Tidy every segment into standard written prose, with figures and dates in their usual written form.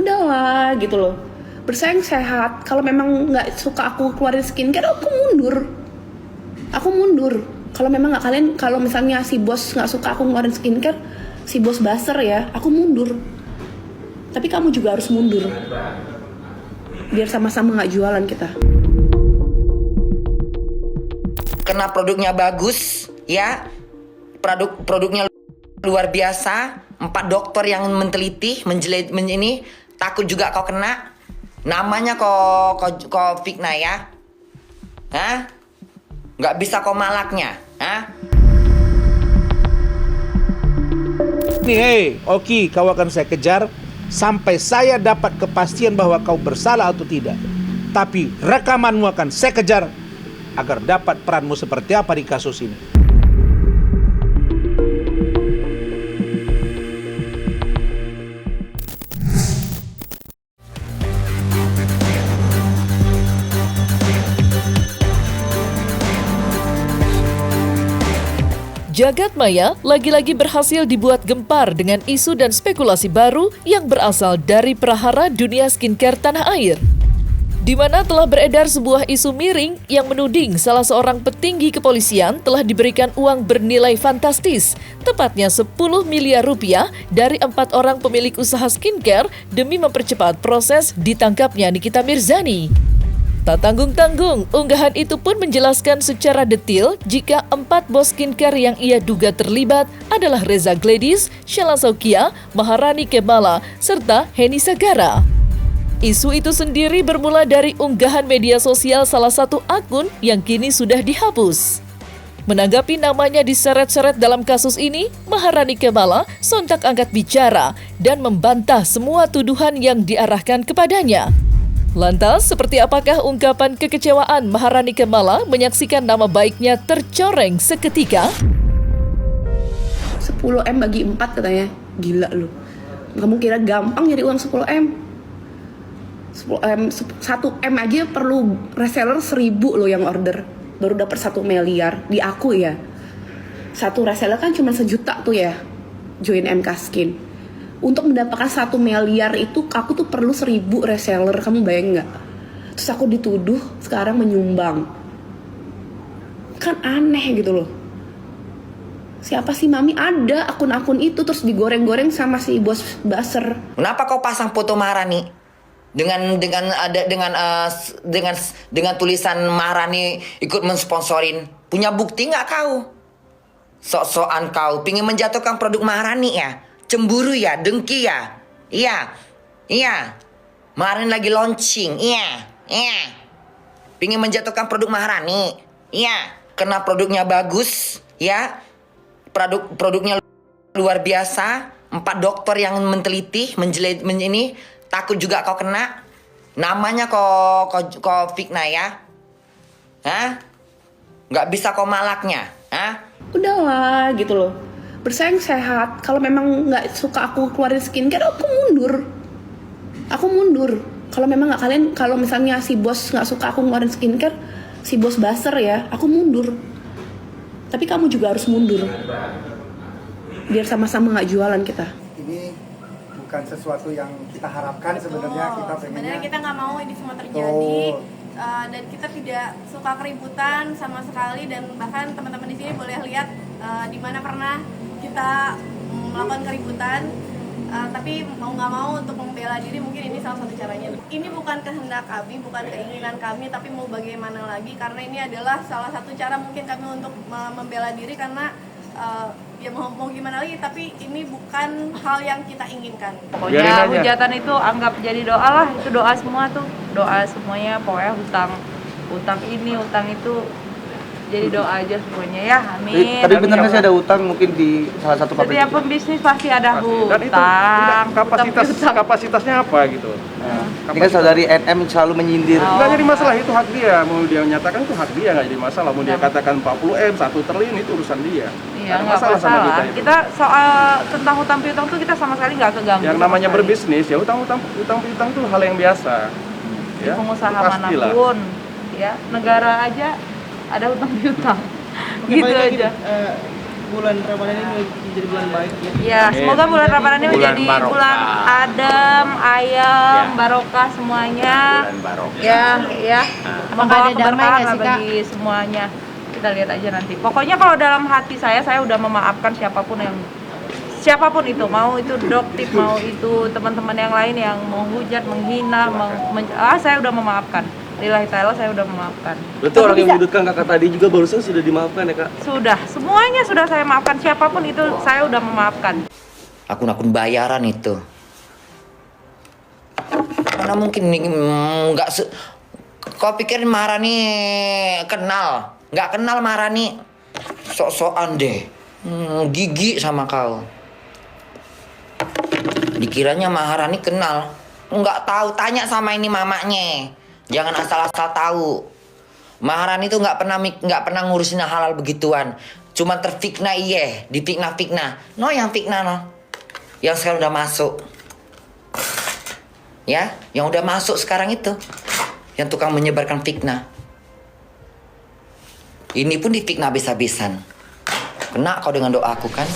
udahlah gitu loh, bersaing sehat. Kalau memang nggak suka aku keluarin skincare, aku mundur. Kalau memang nggak kalian, kalau misalnya si bos nggak suka aku ngeluarin skincare, si bos baser ya, aku mundur. Tapi kamu juga harus mundur, biar sama-sama nggak jualan kita. Karena produknya bagus, ya, produknya luar biasa. 4 dokter yang menteliti, ini takut juga kau kena. Namanya kau fitnah ya, hah? Nggak bisa kau malaknya, hah? Nih, hei, Oki, kau akan saya kejar sampai saya dapat kepastian bahwa kau bersalah atau tidak. Tapi rekamanmu akan saya kejar agar dapat peranmu seperti apa di kasus ini. Jagat maya lagi-lagi berhasil dibuat gempar dengan isu dan spekulasi baru yang berasal dari prahara dunia skincare tanah air. Di mana telah beredar sebuah isu miring yang menuding salah seorang petinggi kepolisian telah diberikan uang bernilai fantastis, tepatnya 10 miliar rupiah dari 4 orang pemilik usaha skincare demi mempercepat proses ditangkapnya Nikita Mirzani. Tak tanggung-tanggung, unggahan itu pun menjelaskan secara detail jika 4 bos skincare yang ia duga terlibat adalah Reza Gladys, Sheila Saukia, Maharani Kemala, serta Heni Sagara. Isu itu sendiri bermula dari unggahan media sosial salah satu akun yang kini sudah dihapus. Menanggapi namanya diseret-seret dalam kasus ini, Maharani Kemala sontak angkat bicara dan membantah semua tuduhan yang diarahkan kepadanya. Lantas, seperti apakah ungkapan kekecewaan Maharani Kemala menyaksikan nama baiknya tercoreng seketika? 10M bagi 4 katanya. Gila lu. Kamu kira gampang nyari uang 10M? 1M aja perlu reseller 1000 loh yang order. Baru dapat 1 miliar di aku ya. Satu reseller kan cuma 1 juta tuh ya. Join MK Skin. Untuk mendapatkan 1 miliar itu aku tuh perlu 1000 reseller, kamu bayang nggak? Terus aku dituduh sekarang menyumbang, kan aneh gitu loh. Siapa sih Mami? Ada akun-akun itu terus digoreng-goreng sama si bos baser. Kenapa kau pasang foto Maharani dengan tulisan Maharani ikut mensponsorin? Punya bukti nggak kau? Sok-sokan kau pingin menjatuhkan produk Maharani ya? Cemburu ya, dengki ya, iya. Maharani lagi launching, iya. Pingin menjatuhkan produk Maharani, iya. Karena produknya bagus, ya. Produknya luar biasa. 4 dokter yang menteliti, ini takut juga kau kena. Namanya kau fitnah ya, hah? Nggak bisa kau malaknya, hah? Udahlah gitu loh. Bersaing sehat. Kalau memang nggak suka aku keluarin skincare, aku mundur. Kalau memang nggak kalian, kalau misalnya si bos nggak suka aku ngeluarin skincare, si bos baser ya, aku mundur. Tapi kamu juga harus mundur, biar sama-sama nggak jualan kita. Ini bukan sesuatu yang kita harapkan sebenarnya. Sebenarnya kita nggak mau ini semua terjadi. Dan kita tidak suka keributan sama sekali, dan bahkan teman-teman di sini boleh lihat di mana pernah kita melakukan keributan, tapi mau nggak mau untuk membela diri mungkin ini salah satu caranya. Ini bukan kehendak kami, bukan keinginan kami, tapi mau bagaimana lagi, karena ini adalah salah satu cara mungkin kami untuk membela diri, karena ya mau gimana lagi, tapi ini bukan hal yang kita inginkan. Pokoknya hujatan itu anggap jadi doa lah, itu doa semua tuh, doa semuanya, pokoknya hutang ini, hutang itu, jadi doa aja semuanya ya, amin. Tapi benar nggak sih ada hutang mungkin di salah satu pabrik? Setiap pembisnis pasti ada hutang. Dan itu kapasitasnya apa gitu? Ini kan saudari NM selalu menyindir. Nggak jadi masalah, itu hak dia. Mau dia menyatakan itu hak dia, nggak jadi masalah. Mau dia katakan 40M, 1 triliun itu urusan dia. Iya, nggak masalah sama kita soal tentang hutang piutang tuh kita sama sekali nggak keganggu. Yang namanya berbisnis ya hutang tuh hal yang biasa. Di pengusaha manapun, ya negara aja ada hutang piutang. Gitu aja. bulan Ramadan ini jadi bulan baik ya. Ya, semoga bulan Ramadan ini menjadi bulan adem, ayam, barokah semuanya. Bulan barokah. Ya. Membawa keberkahan lah bagi semuanya. Kita lihat aja nanti. Pokoknya kalau dalam hati saya udah memaafkan siapapun itu, mau itu doktif, mau itu teman-teman yang lain yang menghujat, menghina, saya udah memaafkan. Lillahi ta'ala saya udah memaafkan. Berarti orang yang menyudutkan kakak tadi juga barusan sudah dimaafkan ya kak? Sudah, semuanya sudah saya maafkan. Siapapun itu saya udah memaafkan. Akun-akun bayaran itu. Mana mungkin nggak kau pikir Maharani kenal? Nggak kenal Maharani. Sok-sokan deh. Gigi sama kau. Dikiranya Maharani kenal. Nggak tahu, tanya sama ini mamanya. Jangan asal-asal tahu. Maharani itu nggak pernah ngurusin hal-hal begituan. Cuma terfitnah difitnah. No yang fitnah no. Yang sekarang udah masuk. Ya, yang udah masuk sekarang itu. Yang tukang menyebarkan fitnah. Ini pun difitnah habis-habisan. Kena kau dengan doaku kan?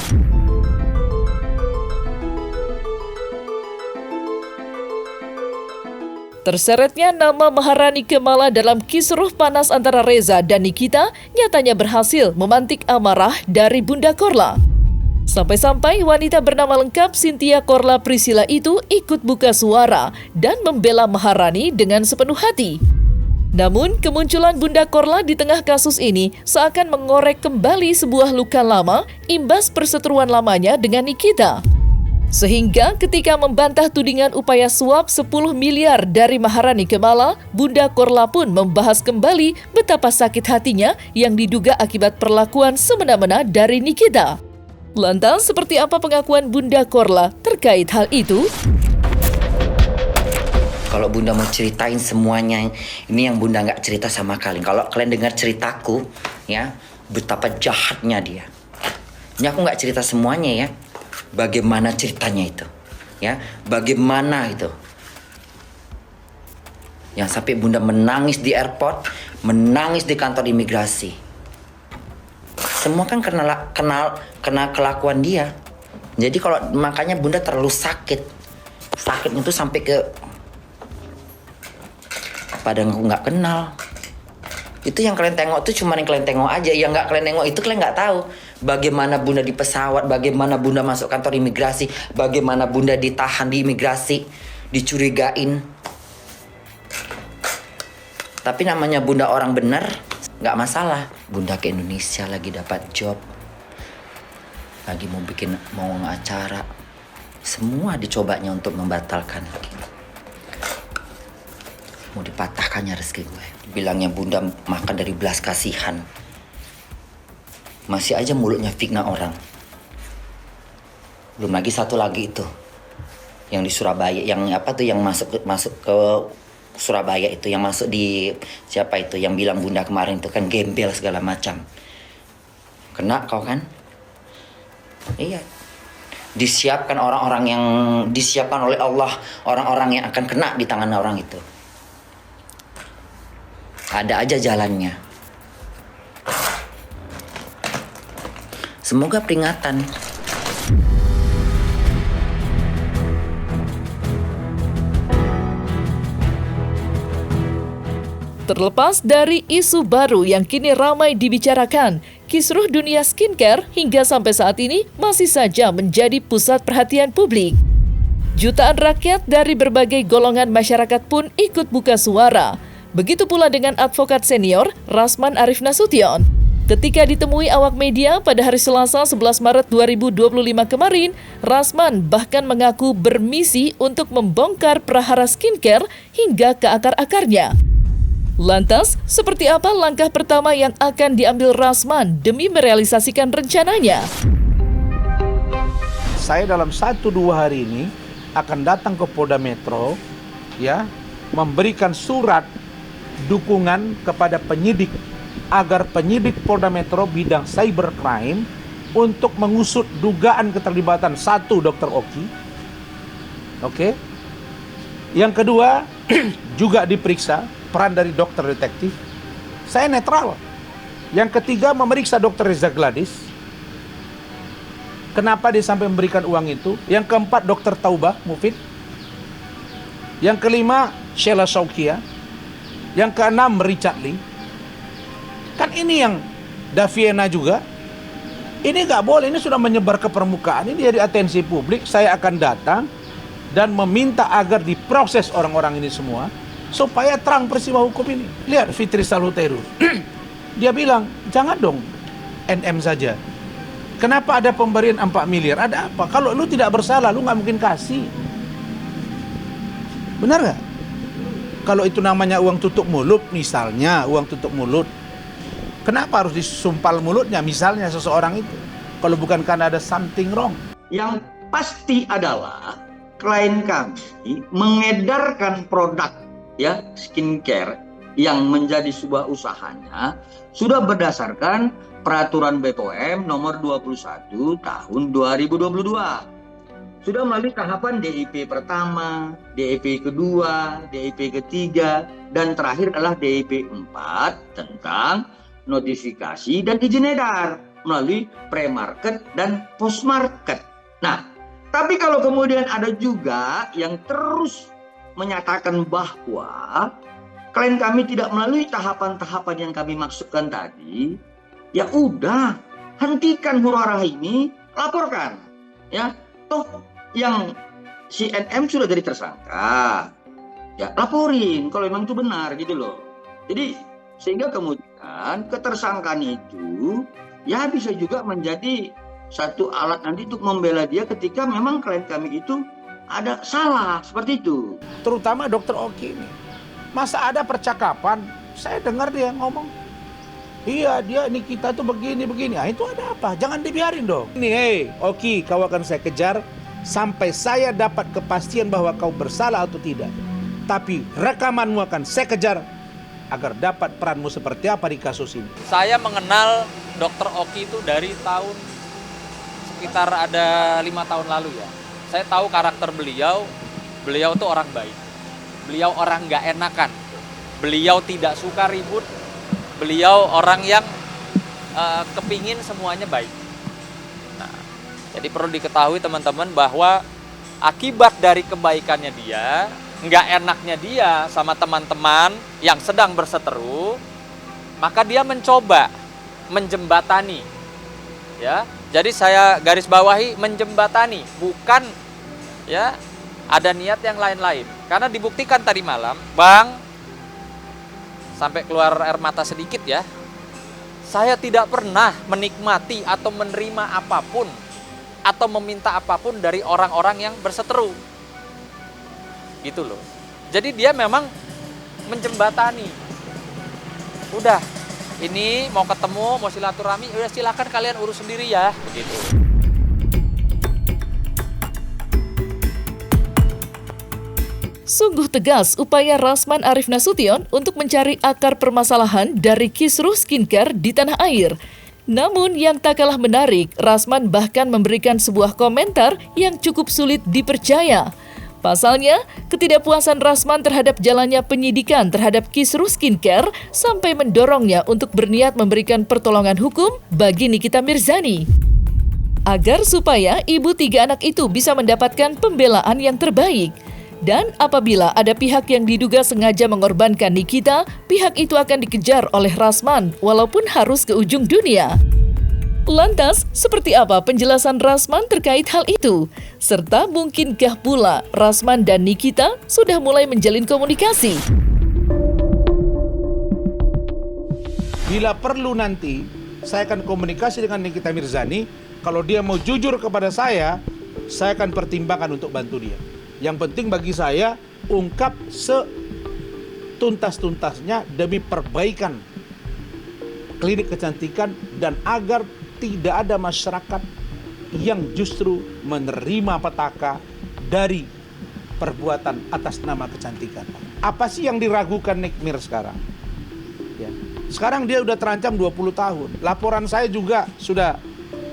Terseretnya nama Maharani Kemala dalam kisruh panas antara Reza dan Nikita nyatanya berhasil memantik amarah dari Bunda Korla. Sampai-sampai wanita bernama lengkap Cynthia Korla Priscilla itu ikut buka suara dan membela Maharani dengan sepenuh hati. Namun, kemunculan Bunda Korla di tengah kasus ini seakan mengorek kembali sebuah luka lama imbas perseteruan lamanya dengan Nikita. Sehingga ketika membantah tudingan upaya suap 10 miliar dari Maharani Kemala, Bunda Korla pun membahas kembali betapa sakit hatinya yang diduga akibat perlakuan semena-mena dari Nikita. Lantas, seperti apa pengakuan Bunda Korla terkait hal itu? Kalau Bunda mau ceritain semuanya, ini yang Bunda nggak cerita sama kalian. Kalau kalian dengar ceritaku, ya, betapa jahatnya dia. Ini aku nggak cerita semuanya ya. Bagaimana ceritanya itu, ya? Bagaimana itu? Yang sampai Bunda menangis di airport, menangis di kantor imigrasi. Semua kan kena kelakuan dia. Jadi kalau makanya Bunda terlalu sakit. Sakitnya itu sampai ke padahal aku nggak kenal. Itu yang kalian tengok tuh cuma yang kalian tengok aja. Yang nggak kalian tengok itu kalian nggak tahu. Bagaimana Bunda di pesawat, bagaimana Bunda masuk kantor imigrasi, bagaimana Bunda ditahan di imigrasi, dicurigain. Tapi namanya Bunda orang benar, nggak masalah. Bunda ke Indonesia lagi dapat job, lagi mau acara, semua dicobanya untuk membatalkan. Mau dipatahkannya rezeki gue. Bilangnya Bunda makan dari belas kasihan. Masih aja mulutnya fitnah orang. Belum lagi satu lagi itu. Yang di Surabaya, yang apa tuh yang masuk ke Surabaya itu, yang masuk di siapa itu yang bilang Bunda kemarin itu kan gembel segala macam. Kena kau kan? Iya. Disiapkan orang-orang yang disiapkan oleh Allah, orang-orang yang akan kena di tangan orang itu. Ada aja jalannya. Semoga peringatan. Terlepas dari isu baru yang kini ramai dibicarakan, kisruh dunia skincare hingga sampai saat ini masih saja menjadi pusat perhatian publik. Jutaan rakyat dari berbagai golongan masyarakat pun ikut buka suara. Begitu pula dengan advokat senior Rasman Arif Nasution. Ketika ditemui awak media pada hari Selasa 11 Maret 2025 kemarin, Rasman bahkan mengaku bermisi untuk membongkar prahara skincare hingga ke akar-akarnya. Lantas, seperti apa langkah pertama yang akan diambil Rasman demi merealisasikan rencananya? Saya dalam 1-2 hari ini akan datang ke Polda Metro, ya, memberikan surat dukungan kepada penyidik agar penyidik Polda Metro bidang cybercrime untuk mengusut dugaan keterlibatan satu Dr. Oki. Oke. Yang kedua, juga diperiksa peran dari dokter detektif. Saya netral. Yang ketiga, memeriksa Dr. Reza Gladys. Kenapa dia sampai memberikan uang itu? Yang keempat, Dr. Taubah Mufid. Yang kelima, Sheila Shaukia. Yang keenam, Richard Lee. Kan ini yang Daviena juga. Ini nggak boleh, ini sudah menyebar ke permukaan. Ini jadi atensi publik. Saya akan datang dan meminta agar diproses orang-orang ini semua supaya terang peristiwa hukum ini. Lihat Fitri Salhuteru. Dia bilang, jangan dong NM saja. Kenapa ada pemberian 4 miliar? Ada apa? Kalau lu tidak bersalah, lu nggak mungkin kasih. Benar nggak? Kalau itu namanya uang tutup mulut, misalnya uang tutup mulut, kenapa harus disumpal mulutnya misalnya seseorang itu? Kalau bukan karena ada something wrong. Yang pasti adalah klien kami mengedarkan produk ya skincare yang menjadi sebuah usahanya sudah berdasarkan Peraturan BPOM nomor 21 tahun 2022. Sudah melalui tahapan DIP pertama, DIP kedua, DIP ketiga, dan terakhir adalah DIP 4 tentang notifikasi dan izin edar melalui pre-market dan post-market. Nah, tapi kalau kemudian ada juga yang terus menyatakan bahwa klien kami tidak melalui tahapan-tahapan yang kami maksudkan tadi, ya udah, hentikan huru-hara ini, laporkan. Ya, toh yang si NM sudah jadi tersangka, ya laporin kalau memang itu benar gitu loh. Jadi sehingga kemudian ketersangkaan itu ya bisa juga menjadi satu alat nanti untuk membela dia ketika memang klien kami itu ada salah seperti itu. Terutama Dr. Oki ini. Masa ada percakapan, saya dengar dia ngomong, iya dia ini kita tuh begini-begini. Ah, itu ada apa? Jangan dibiarin dong. Ini hey, Oki, kau akan saya kejar sampai saya dapat kepastian bahwa kau bersalah atau tidak. Tapi rekamanmu akan saya kejar agar dapat peranmu seperti apa di kasus ini. Saya mengenal Dr. Oki itu dari tahun sekitar ada 5 tahun lalu ya. Saya tahu karakter beliau tuh orang baik. Beliau orang nggak enakan. Beliau tidak suka ribut. Beliau orang yang kepingin semuanya baik. Nah, jadi perlu diketahui teman-teman bahwa akibat dari kebaikannya dia, nggak enaknya dia sama teman-teman yang sedang berseteru, maka dia mencoba menjembatani. Ya, jadi saya garis bawahi menjembatani, bukan ya ada niat yang lain-lain. Karena dibuktikan tadi malam, Bang, sampai keluar air mata sedikit ya, saya tidak pernah menikmati atau menerima apapun atau meminta apapun dari orang-orang yang berseteru. Gitu loh. Jadi dia memang menjembatani. Udah, ini mau ketemu, mau silaturahmi, udah silakan kalian urus sendiri ya, begitu. Sungguh tegas upaya Rasman Arif Nasution untuk mencari akar permasalahan dari kisruh skincare di tanah air. Namun yang tak kalah menarik, Rasman bahkan memberikan sebuah komentar yang cukup sulit dipercaya. Pasalnya, ketidakpuasan Rasman terhadap jalannya penyidikan terhadap kisruh skincare sampai mendorongnya untuk berniat memberikan pertolongan hukum bagi Nikita Mirzani. Agar supaya ibu 3 anak itu bisa mendapatkan pembelaan yang terbaik. Dan apabila ada pihak yang diduga sengaja mengorbankan Nikita, pihak itu akan dikejar oleh Rasman walaupun harus ke ujung dunia. Lantas, seperti apa penjelasan Rasman terkait hal itu? Serta mungkinkah pula Rasman dan Nikita sudah mulai menjalin komunikasi? Bila perlu nanti, saya akan komunikasi dengan Nikita Mirzani. Kalau dia mau jujur kepada saya akan pertimbangkan untuk bantu dia. Yang penting bagi saya, ungkap setuntas-tuntasnya demi perbaikan klinik kecantikan dan agar tidak ada masyarakat yang justru menerima petaka dari perbuatan atas nama kecantikan. Apa sih yang diragukan Nikmir sekarang? Ya. Sekarang dia udah terancam 20 tahun. Laporan saya juga sudah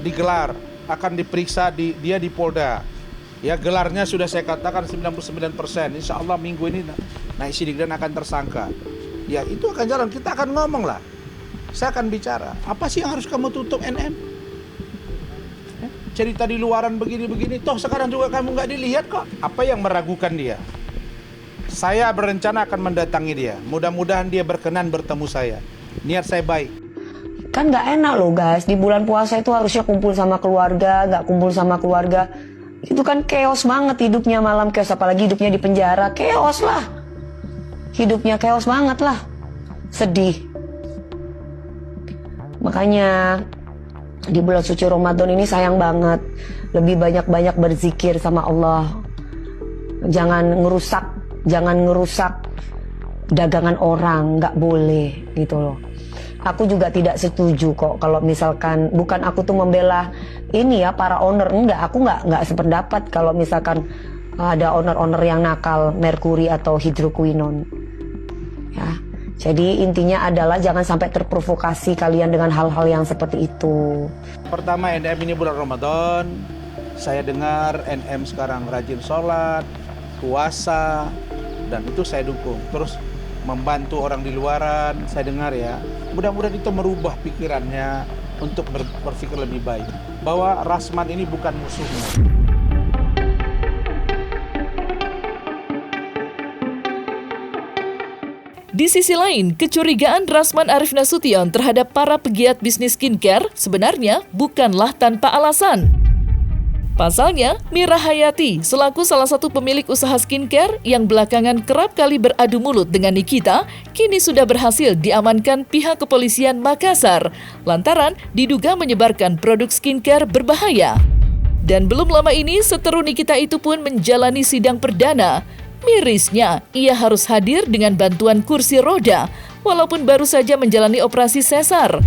digelar, akan diperiksa dia di Polda. Ya, gelarnya sudah saya katakan 99%. Insya Allah minggu ini naik sidik dan akan tersangka. Ya, itu akan jalan. Kita akan ngomong lah. Saya akan bicara. Apa sih yang harus kamu tutup NM? cerita di luaran begini-begini, toh sekarang juga kamu nggak dilihat kok. Apa yang meragukan dia? Saya berencana akan mendatangi dia. Mudah-mudahan dia berkenan bertemu saya. Niat saya baik. Kan nggak enak loh guys, di bulan puasa itu harusnya kumpul sama keluarga, nggak kumpul sama keluarga. Itu kan chaos banget hidupnya, malam chaos, apalagi hidupnya di penjara, chaos lah. Hidupnya chaos banget lah. Sedih. Makanya di bulan suci Ramadan ini sayang banget. Lebih banyak-banyak berzikir sama Allah. Jangan ngerusak dagangan orang, nggak boleh gitu loh. Aku juga tidak setuju kok kalau misalkan, bukan aku tuh membela ini ya para owner, aku nggak sependapat kalau misalkan ada owner-owner yang nakal merkuri atau hidroquinone. Ya, jadi intinya adalah jangan sampai terprovokasi kalian dengan hal-hal yang seperti itu. Pertama, NM ini bulan Ramadan, saya dengar NM sekarang rajin sholat, puasa, dan itu saya dukung. Terus membantu orang di luaran, saya dengar ya. Mudah-mudahan itu merubah pikirannya untuk berpikir lebih baik. Bahwa Rasman ini bukan musuhnya. Di sisi lain, kecurigaan Rasman Arif Nasution terhadap para pegiat bisnis skincare sebenarnya bukanlah tanpa alasan. Pasalnya, Mira Hayati selaku salah satu pemilik usaha skincare yang belakangan kerap kali beradu mulut dengan Nikita, kini sudah berhasil diamankan pihak kepolisian Makassar lantaran diduga menyebarkan produk skincare berbahaya. Dan belum lama ini, seteru Nikita itu pun menjalani sidang perdana. Mirisnya, ia harus hadir dengan bantuan kursi roda, walaupun baru saja menjalani operasi sesar.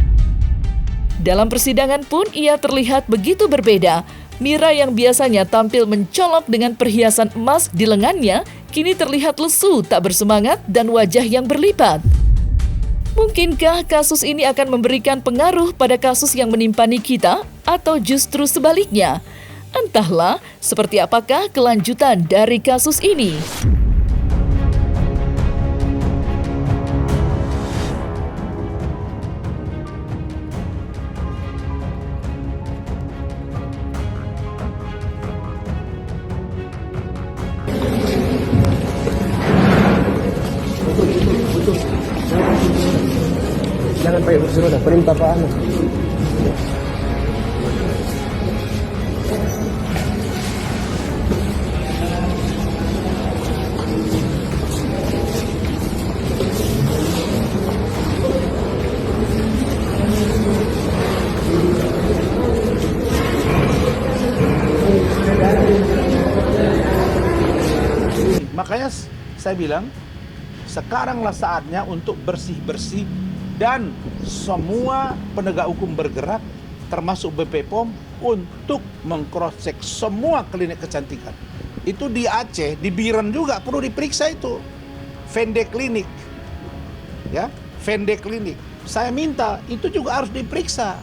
Dalam persidangan pun ia terlihat begitu berbeda. Mira yang biasanya tampil mencolok dengan perhiasan emas di lengannya, kini terlihat lesu, tak bersemangat, dan wajah yang berlipat. Mungkinkah kasus ini akan memberikan pengaruh pada kasus yang menimpa Nikita, atau justru sebaliknya? Entahlah, seperti apakah kelanjutan dari kasus ini. Jangan pakai kursi roda, perintah Pak Anu. Makanya saya bilang, sekaranglah saatnya untuk bersih-bersih dan semua penegak hukum bergerak, termasuk BP POM, untuk mengcross-check semua klinik kecantikan. Itu di Aceh, di Biren juga perlu diperiksa itu. Vende Klinik. Ya, Vende Klinik. Saya minta itu juga harus diperiksa.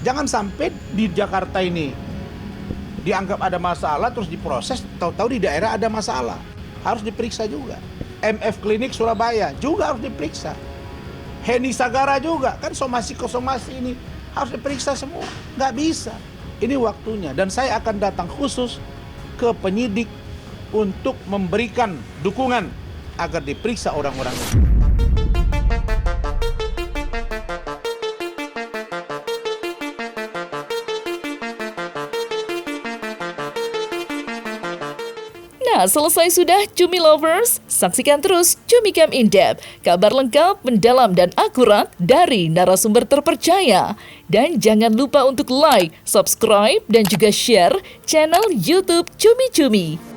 Jangan sampai di Jakarta ini dianggap ada masalah terus diproses, tahu-tahu di daerah ada masalah. Harus diperiksa juga. MF Klinik Surabaya juga harus diperiksa. Heni Sagara juga, kan somasi ini harus diperiksa semua. Nggak bisa. Ini waktunya. Dan saya akan datang khusus ke penyidik untuk memberikan dukungan agar diperiksa orang-orang ini. Nah, selesai sudah Cumi Lovers? Saksikan terus Cumi Cam In-Depth, kabar lengkap, mendalam, dan akurat dari narasumber terpercaya. Dan jangan lupa untuk like, subscribe, dan juga share channel YouTube Cumi Cumi.